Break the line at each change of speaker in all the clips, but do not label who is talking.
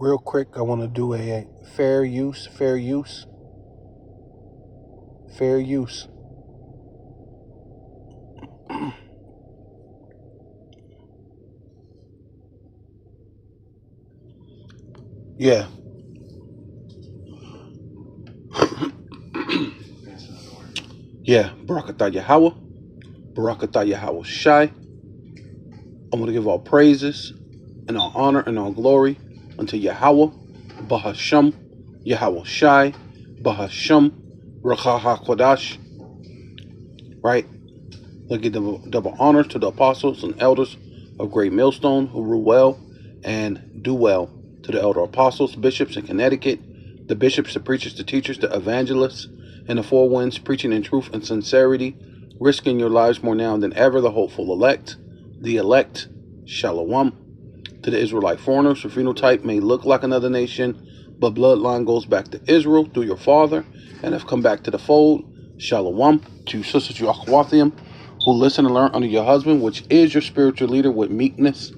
Real quick, I want to do a fair use. Yeah. Yeah. Barakatah Yahweh. Barakatah Yahweh Shai. I'm going to give all praises and all honor and all glory unto Yahweh, Bahasham, Yahweh Shai, Bahasham, Rakha HaKodash. Right? I give double honor to the apostles and elders of Great Millstone who rule well and do well. To the elder apostles, bishops in Connecticut, the bishops, the preachers, the teachers, the evangelists, and the four winds, preaching in truth and sincerity, risking your lives more now than ever, the hopeful elect, Shalom. To the Israelite foreigners, whose phenotype may look like another nation, but bloodline goes back to Israel through your father, and have come back to the fold, Shalom. To your sisters, you Akhwathium, who listen and learn under your husband, which is your spiritual leader, with meekness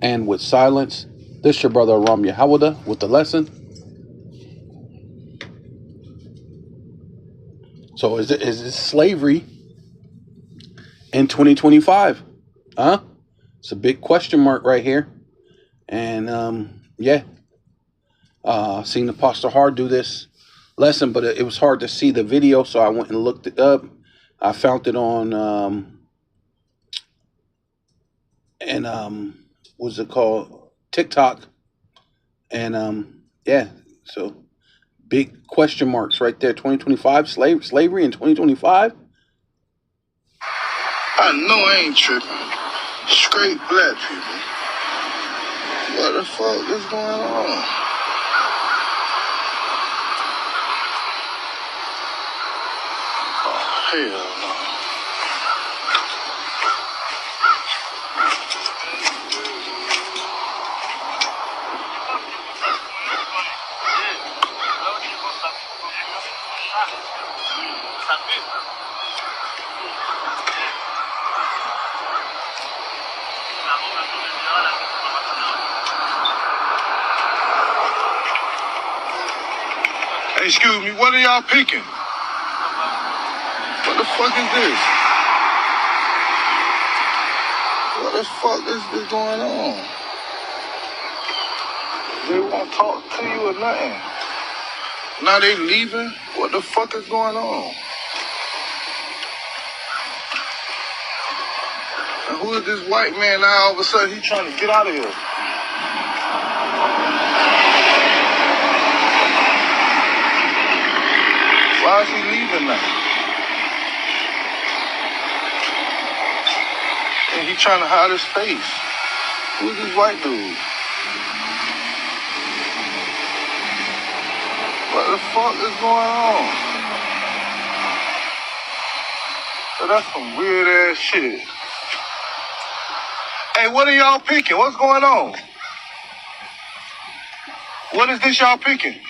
and with silence. This your brother Aram Yahawada with the lesson. So is it slavery in 2025? Huh? It's a big question mark right here. And yeah, seen Apostle Hard do this lesson, but it was hard to see the video, so I went and looked it up. I found it on what's it called, TikTok, and yeah, so big question marks right there. 2025 slavery in 2025.
I know I ain't tripping. Straight black people. What the fuck is going on? Oh, hell no. Hey, excuse me, what are y'all picking? What the fuck is this? What the fuck is going on? They won't talk to you or nothing. Now they leaving? What the fuck is going on? And who is this white man now all of a sudden he trying to get out of here? Why is he leaving now? And he trying to hide his face. Who is this white dude? What the fuck is going on? So that's some weird ass shit. Hey, what are y'all picking? What's going on? What is this y'all picking?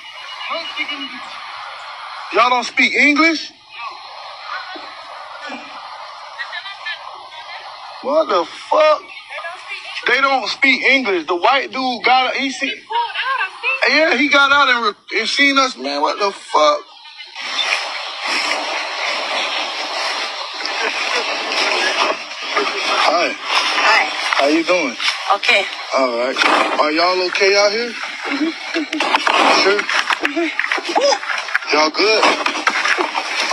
Y'all don't speak English? What the fuck? They don't speak English. The white dude got he see. Yeah, he got out and seen us, man. What the fuck? Hi.
Hi.
How you doing?
Okay.
All right. Are y'all okay out here? Sure. Y'all good?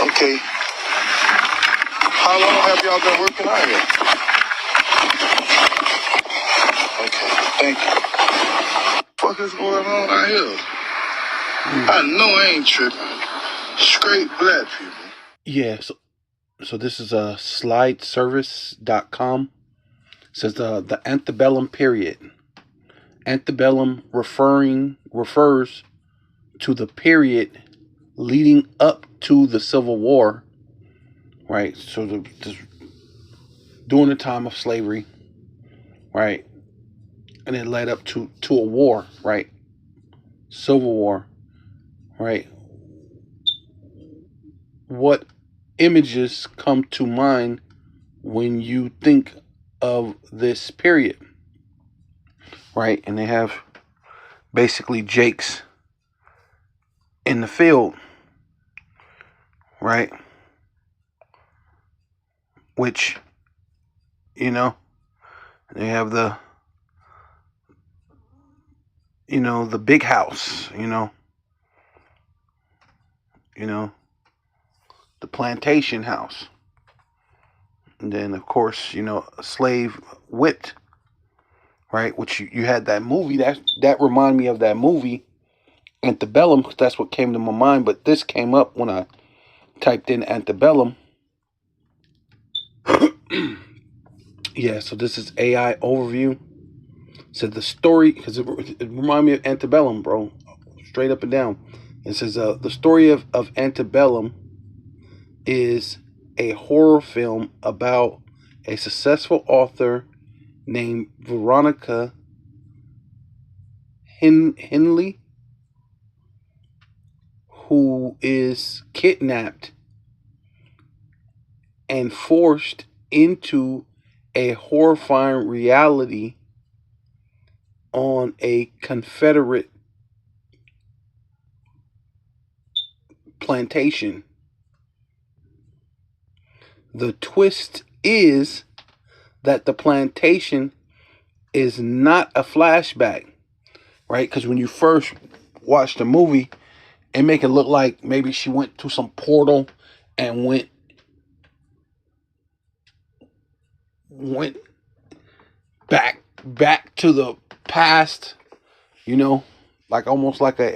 Okay. How long have y'all been working out here? Okay. Thank you. What is going on out here? I know I ain't tripping. Straight black people.
Yeah, so this is a slideservice.com. It says the antebellum period. Antebellum refers to the period leading up to the Civil War, right? So during the time of slavery, right? And it led up to a war, right? Civil War, right? What images come to mind when you think of this period, right? And they have basically Jake's in the field, right? Which, you know, they have the, the big house, the plantation house. And then, of course, a slave whipped, right? Which you had that movie. That reminded me of that movie, Antebellum, because that's what came to my mind. But this came up when I typed in Antebellum. Yeah, so this is AI overview. So the story, because it reminded me of Antebellum, bro. Straight up and down. It says the story of Antebellum is a horror film about a successful author named Veronica Henley, who is kidnapped and forced into a horrifying reality on a Confederate plantation. The twist is that the plantation is not a flashback, right? Because when you first watch the movie, it make it look like maybe she went to some portal and went back to the past, like almost like like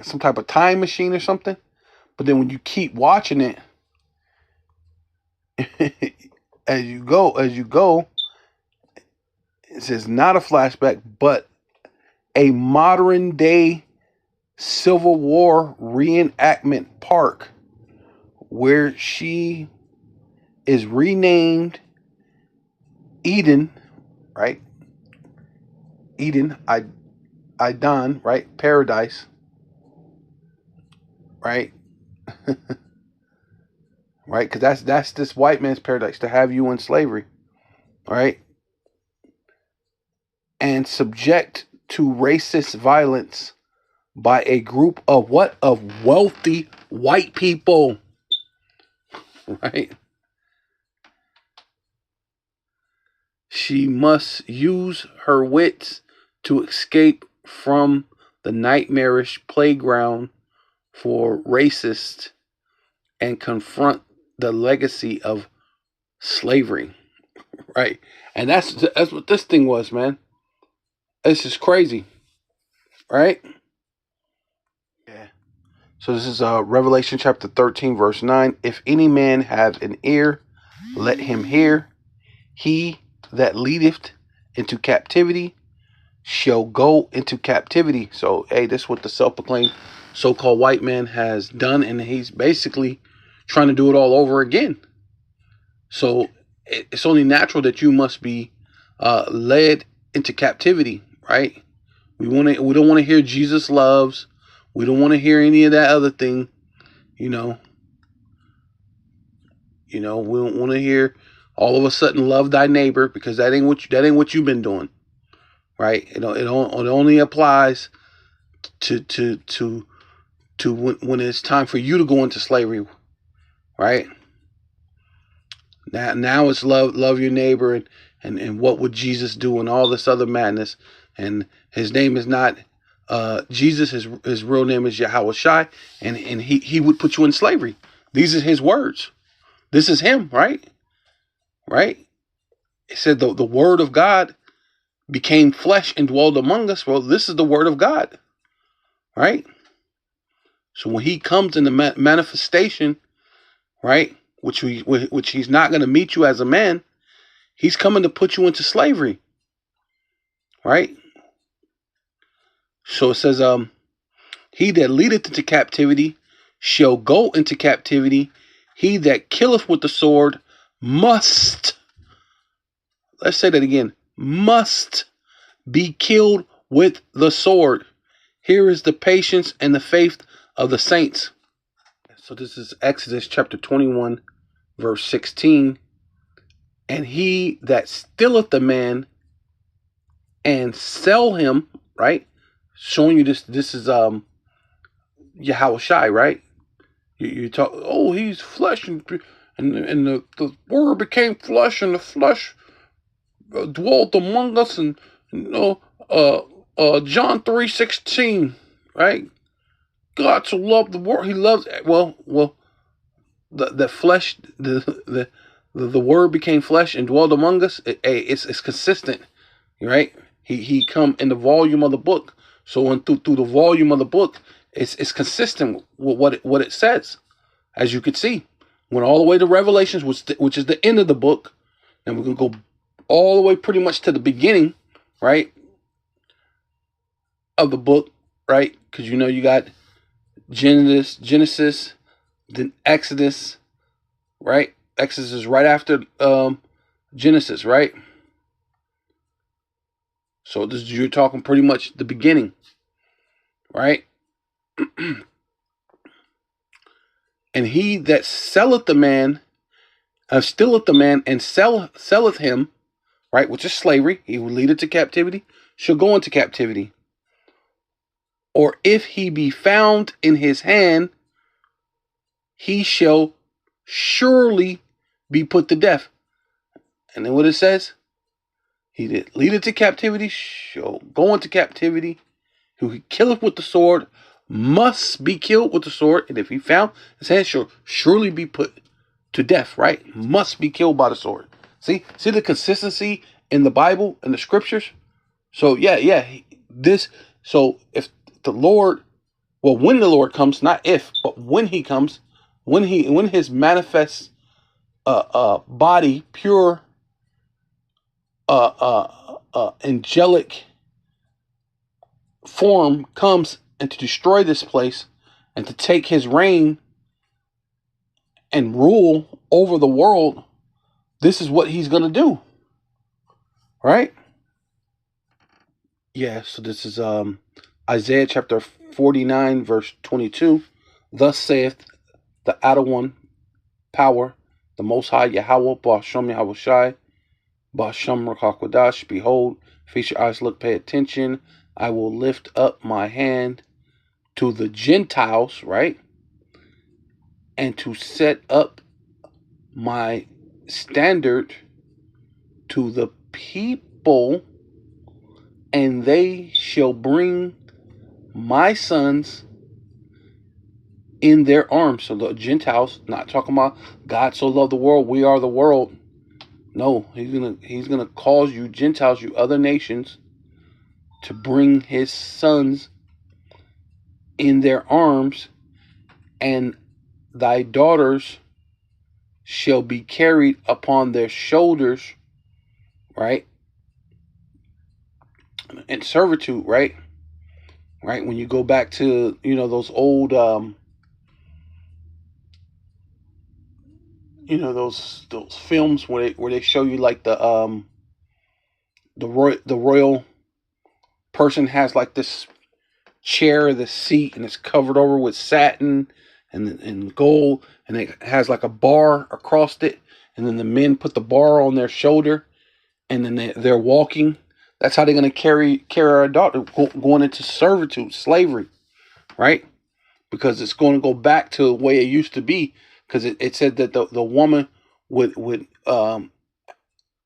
some type of time machine or something. But then when you keep watching it, as you go, it says not a flashback, but a modern day Civil War reenactment park where she is renamed Eden, right? Eden, Idon, right? Paradise, right? Right? Because that's this white man's paradise, to have you in slavery, right? And subject to racist violence by a group of what? Of wealthy white people, right? She must use her wits to escape from the nightmarish playground for racists and confront the legacy of slavery, right? And that's what this thing was, man. This is crazy, right? Yeah. So this is Revelation chapter 13, verse 9. If any man have an ear, let him hear. He that leadeth into captivity shall go into captivity. So, hey, this is what the self-proclaimed so-called white man has done, and he's basically trying to do it all over again. So it's only natural that you must be led into captivity, right? We don't want to hear Jesus loves. We don't want to hear any of that other thing, you know. We don't want to hear all of a sudden love thy neighbor, because that ain't what you've been doing, right? It only applies to when it's time for you to go into slavery, right? Now it's love your neighbor, and what would Jesus do, and all this other madness. And his name is not Jesus. His real name is Yahweh Shai, and he would put you in slavery. These are his words. This is him, right? Right? It said the word of God became flesh and dwelled among us. Well, this is the word of God, right? So when he comes in the manifestation, right, which he's not going to meet you as a man, he's coming to put you into slavery, right? So it says, he that leadeth into captivity shall go into captivity. He that killeth with the sword must, let's say that again, must be killed with the sword. Here is the patience and the faith of the saints. So this is Exodus chapter 21, verse 16. And he that stilleth the man and sell him, right? Showing you this is Yahweh Shai, right? You talk, oh, he's flesh, and the word became flesh, and the flesh dwelt among us, and you know, John 3:16, right? God so loved the world, he loves, well, the flesh, the word became flesh and dwelled among us. It's consistent, right? He come in the volume of the book. So when through the volume of the book, it's consistent with what it says, as you could see. Went all the way to Revelations, which is the end of the book, and we're gonna go all the way pretty much to the beginning, right, of the book, right? Because you know you got Genesis, then Exodus, right? Exodus is right after Genesis, right? So you're talking pretty much the beginning, right? And he that selleth the man, stealeth the man, and selleth him, right, which is slavery, he will lead it to captivity, shall go into captivity. Or if he be found in his hand, he shall surely be put to death. And then what it says, he that leadeth to captivity shall go into captivity. Who he killeth with the sword must be killed with the sword, and if he found his hand, shall surely be put to death, right? Must be killed by the sword. See the consistency in the Bible and the scriptures. So so if the Lord, well, when the Lord comes, not if, but when he comes, when his manifest body, pure angelic form comes, and to destroy this place and to take his reign and rule over the world, this is what he's going to do, right? Yeah, so this is Isaiah chapter 49 verse 22. Thus saith the outer one, power, the most high Yahweh, Ba'ashem Yahweh Shai, Ba'ashem Rakakwadash, behold, feast your eyes, look, pay attention, I will lift up my hand to the Gentiles, right? And to set up my standard to the people, and they shall bring my sons in their arms. So the Gentiles, not talking about God so loved the world, we are the world. No, he's gonna cause you Gentiles, you other nations, to bring his sons in their arms, and thy daughters shall be carried upon their shoulders, right? In servitude, right? Right? When you go back to, those old, those films where they show you like the royal person has like this chair, the seat, and it's covered over with satin and gold, and it has like a bar across it, and then the men put the bar on their shoulder, and then they're walking. That's how they're going to carry our daughter going into servitude, slavery, right? Because it's going to go back to the way it used to be. Because it said that the woman would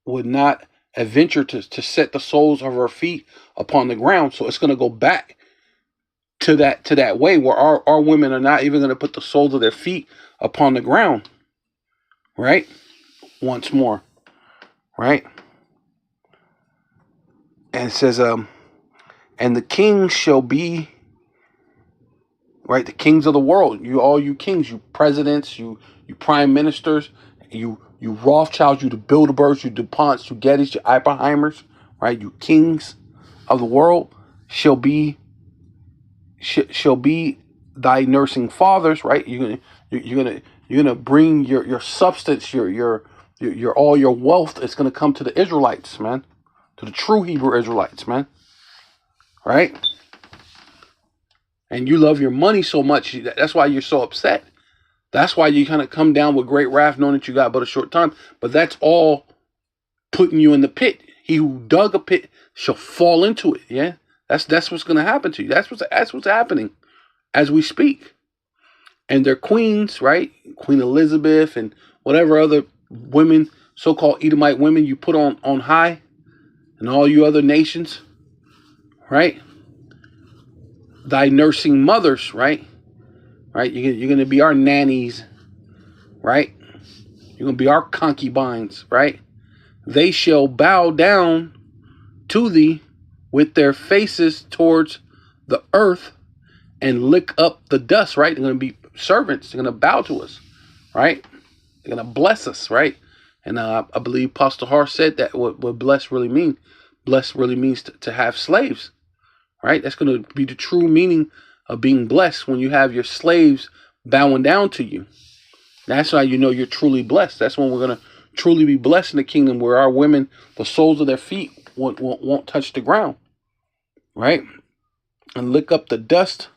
not adventure to set the soles of her feet upon the ground. So it's going to go back to that way where our women are not even going to put the soles of their feet upon the ground, right? Once more, right? And it says, and the king shall be, right, the kings of the world, all you kings, you presidents, you prime ministers, you Rothschilds, you the Bilderbergs, you DuPonts, you Gettys, you Oppenheimers, right, you kings of the world shall be thy nursing fathers, right? You're gonna bring your substance, your all your wealth. It's gonna come to the Israelites, man, to the true Hebrew Israelites, man, right? And you love your money so much, that's why you're so upset. That's why you kind of come down with great wrath, knowing that you got but a short time. But that's all putting you in the pit. He who dug a pit shall fall into it. Yeah, that's what's going to happen to you. That's what's happening as we speak. And their queens, right? Queen Elizabeth and whatever other women, so-called Edomite women, you put on high, and all you other nations, right? Thy nursing mothers, right? Right? You're going to be our nannies, right? You're going to be our concubines, right? They shall bow down to thee with their faces towards the earth and lick up the dust, right? They're going to be servants. They're going to bow to us, right? They're going to bless us, right? And I believe Pastor Har said that what bless really mean. Bless really means to have slaves, right? That's going to be the true meaning of being blessed, when you have your slaves bowing down to you. That's how you know you're truly blessed. That's when we're going to truly be blessed in the kingdom, where our women, the soles of their feet won't touch the ground, right? And lick up the dust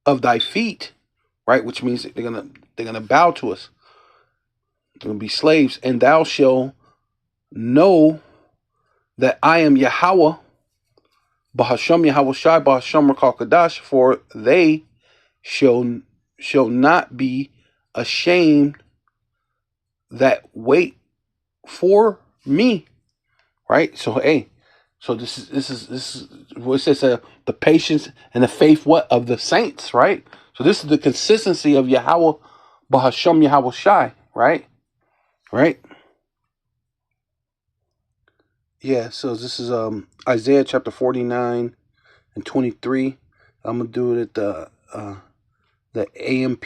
of thy feet, right? Which means they're gonna bow to us. They're gonna be slaves. And thou shalt know that I am Yahweh, Bahasham Yahweh Shai, Bahasham Rakakadash, for they shall not be ashamed that wait for me. Right? So hey, so this is what it says, the patience and the faith of the saints, right? So this is the consistency of Yahweh Bahasham Yahweh Shai, right? Right? Yeah, so this is Isaiah chapter 49 and 23. I'm gonna do it at the AMP,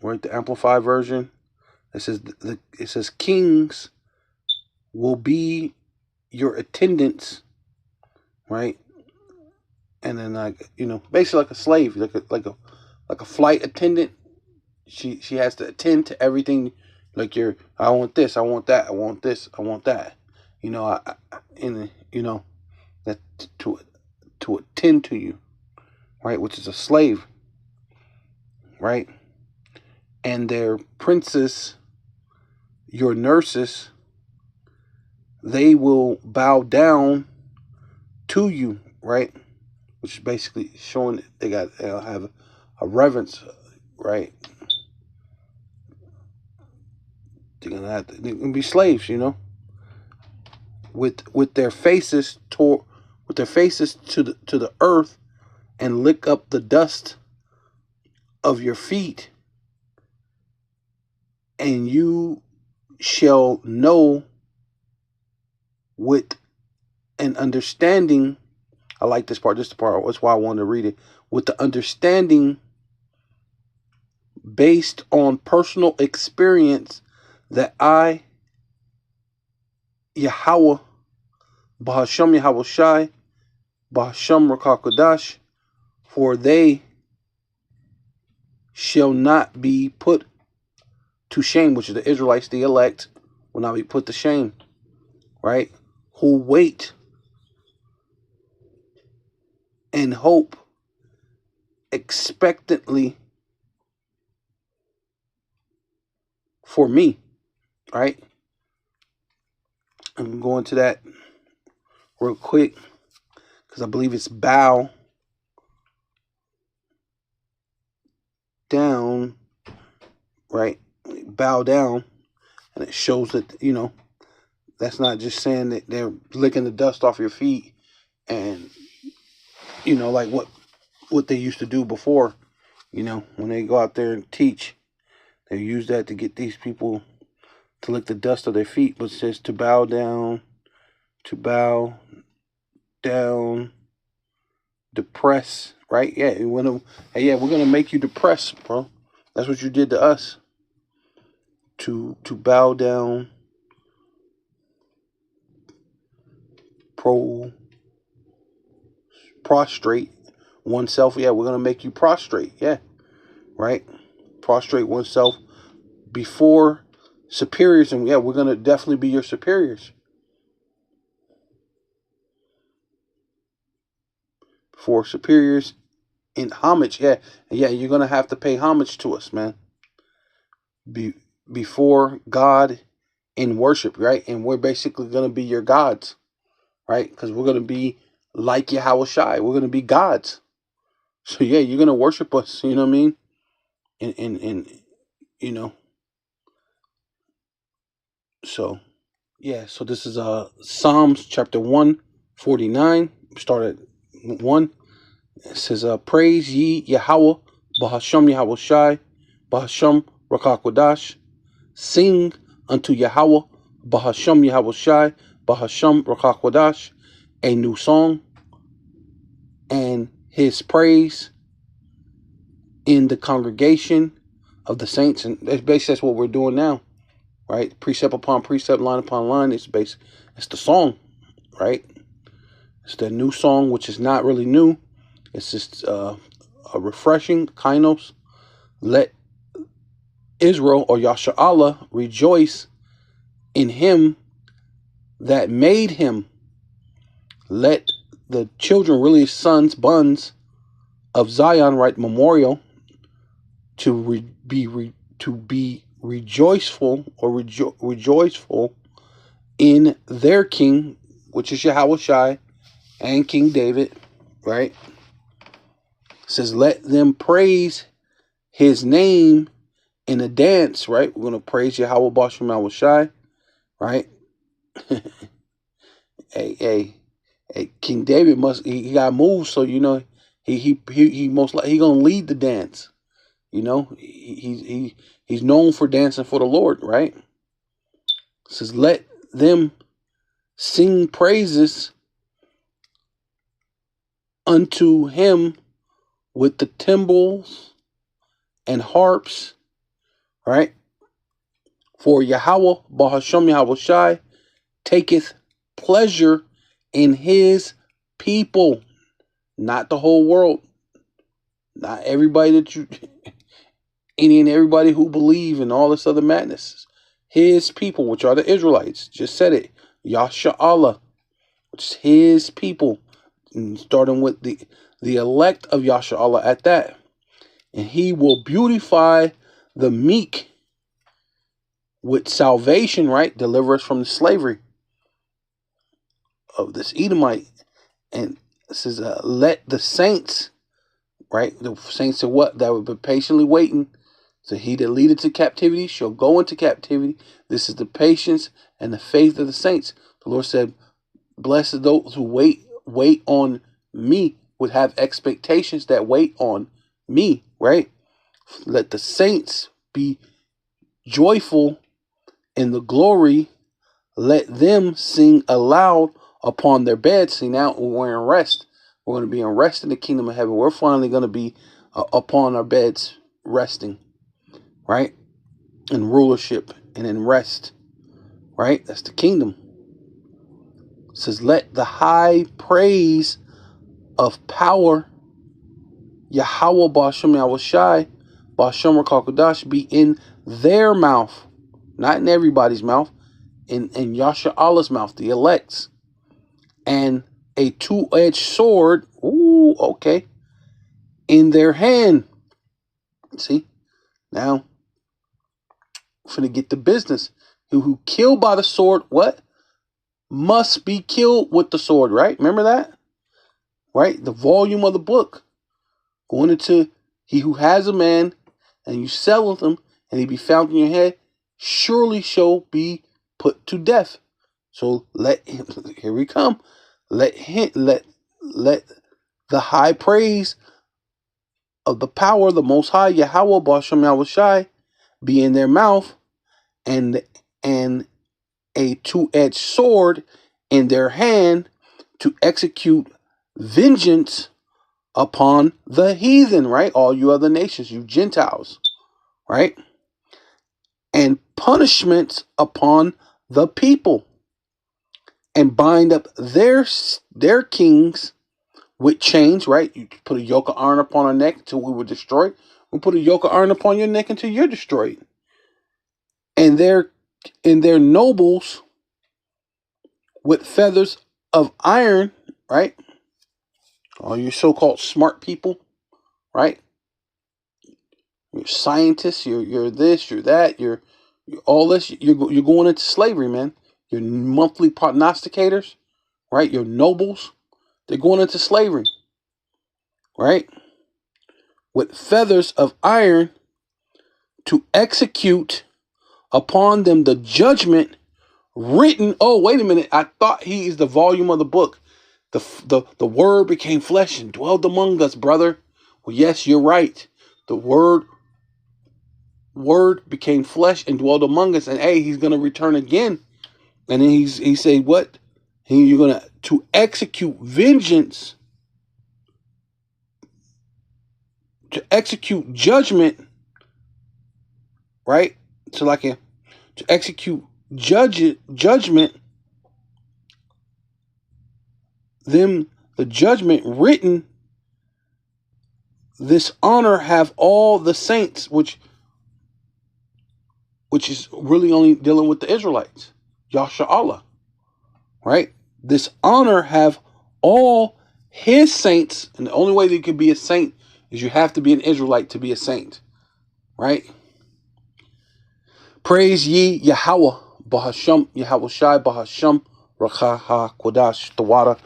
right? The Amplified version. It says kings will be your attendants, right? And then basically like a slave, like a flight attendant. She has to attend to everything. Like I want this, I want that, I want this, I want that. That to attend to you, right? Which is a slave, right? And their princes, your nurses, they will bow down to you, right? Which is basically showing that they'll have a reverence, right? They're gonna be slaves, with their faces to the earth, and lick up the dust of your feet, and you shall know with an understanding. I like this part. This is the part. That's why I wanted to read it. With the understanding based on personal experience, that I, Yahweh, Bahasham Yahweh Shai, Bahasham Rakakadash, for they shall not be put to shame, which is the Israelites, the elect, will not be put to shame, right? Who wait and hope expectantly for me, right? I'm going to that real quick because I believe it's bow down, right? Bow down, and it shows that that's not just saying that they're licking the dust off your feet, and like what they used to do before, when they go out there and teach, they use that to get these people to lick the dust of their feet. But it says to bow down, depress, right? Yeah, we're gonna make you depress, bro. That's what you did to us. To bow down, prostrate oneself. Yeah, we're gonna make you prostrate. Yeah, right. Prostrate oneself before superiors, and yeah, we're gonna definitely be your superiors. For superiors in homage, yeah, you're gonna have to pay homage to us, man. Before God in worship, right? And we're basically going to be your gods, right? Because we're going to be like Yahweh Shai. We're going to be gods. So yeah, you're going to worship us, you know what I mean? And you know, so yeah, so this is Psalms chapter 149. Start at 1. It says, praise ye Yahweh, Bahasham Yahweh Shai, Bahasham Rakakwadash. Sing unto Yahweh, Bahasham Yahweh Shai, Bahasham Rakakwadash, a new song, and his praise in the congregation of the saints. And basically that's what we're doing now, right? Precept upon precept, line upon line. It's the song, right? It's the new song, which is not really new. It's just a refreshing kainos. Let Israel or Yasha Allah rejoice in him that made him. Let the children, really sons, buns of Zion, write memorial to be rejoiceful or rejoiceful in their king, which is Yahweh Shai and King David, right? It says, let them praise his name in a dance, right? We're going to praise Yahweh Bashem Yahweh Shai, right? hey, King David he got moved, so you know he most likely he gonna lead the dance. You know, he's known for dancing for the Lord, right? It says, let them sing praises unto him with the timbrels and harps, right? For Yahweh Bahasham Yahweh Shai taketh pleasure in his people, not the whole world, not everybody that you, any and everybody who believe in all this other madness. His people, which are the Israelites, just said it, Yasha Allah, which is his people, and starting with the elect of Yasha Allah at that. And he will beautify the meek with salvation, right? Deliver us from the slavery of this Edomite. And it says, let the saints, right? The saints are what? That would be patiently waiting. So he that leadeth to captivity shall go into captivity. This is the patience and the faith of the saints. The Lord said, blessed those who wait on me, would have expectations that wait on me, right? Let the saints be joyful in the glory. Let them sing aloud upon their beds. See, now we're in rest. We're going to be in rest in the kingdom of heaven. We're finally going to be upon our beds resting, right? In rulership and in rest, right? That's the kingdom. It says, let the high praise of power, Yahweh Bashem Yahweh Shai, Bashem Rakakwadash, be in their mouth, not in everybody's mouth, in Yasha Allah's mouth, the elects, and a two-edged sword, ooh, okay, in their hand. See, now, we're going to get to business. Who killed by the sword, what? Must be killed with the sword, right? Remember that? Right? The volume of the book. Going into he who has a man, and you sell with him, and he be found in your head, surely shall be put to death. So let him, here we come. Let the high praise of the power of the Most High Yahweh Bashem Yahweh Shai be in their mouth, and a two-edged sword in their hand to execute vengeance upon the heathen, right? All you other nations, you Gentiles, right? And punishments upon the people, and bind up their kings with chains, right? You put a yoke of iron upon our neck until we were destroyed. We'll put a yoke of iron upon your neck until you're destroyed. And their nobles with feathers of iron, right? All you so-called smart people, right? You're scientists, you're this, you're that, you're All this, you're going into slavery, man. Your monthly prognosticators, right? Your nobles, they're going into slavery, right? With feathers of iron to execute upon them the judgment written. Oh, wait a minute. I thought he is the volume of the book. The word became flesh and dwelled among us, brother. Well, yes, you're right. The word became flesh and dwelled among us. And hey, he's gonna return again. And then he said, what? You're gonna to execute vengeance, to execute judgment, right? So like to execute judgment, them the judgment written. This honor have all the saints, which is really only dealing with the Israelites, Yasha Allah, right? This honor have all his saints, and the only way that you can be a saint is you have to be an Israelite to be a saint, right? Praise ye Yahweh, Bahasham, Yahweh Shai, Bahasham, Rakaha, Kodash, Tawada.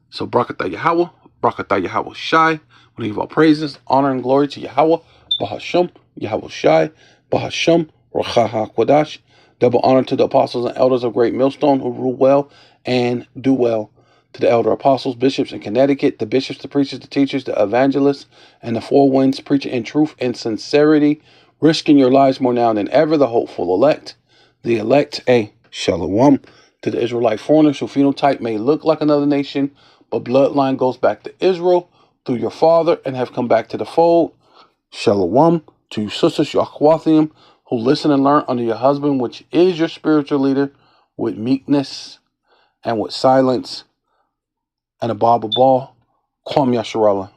So, Brakatah Yahweh, Brakatah Yahweh Shai. We give all praises, honor, and glory to Yahweh, Bahasham, Yahweh Shai, Bahasham, Rakaha, Kodash. Double honor to the apostles and elders of Great Millstone who rule well and do well. To the elder apostles, bishops in Connecticut, the bishops, the preachers, the teachers, the evangelists, and the four winds, preaching in truth and sincerity, risking your lives more now than ever, the hopeful elect. The elect, Shalom. To the Israelite foreigners whose phenotype may look like another nation, but bloodline goes back to Israel through your father and have come back to the fold. Shalom. To you sisters, your Akhwathiim, who listen and learn under your husband, which is your spiritual leader, with meekness and with silence and a Bible ball. Kwam Yasharallah.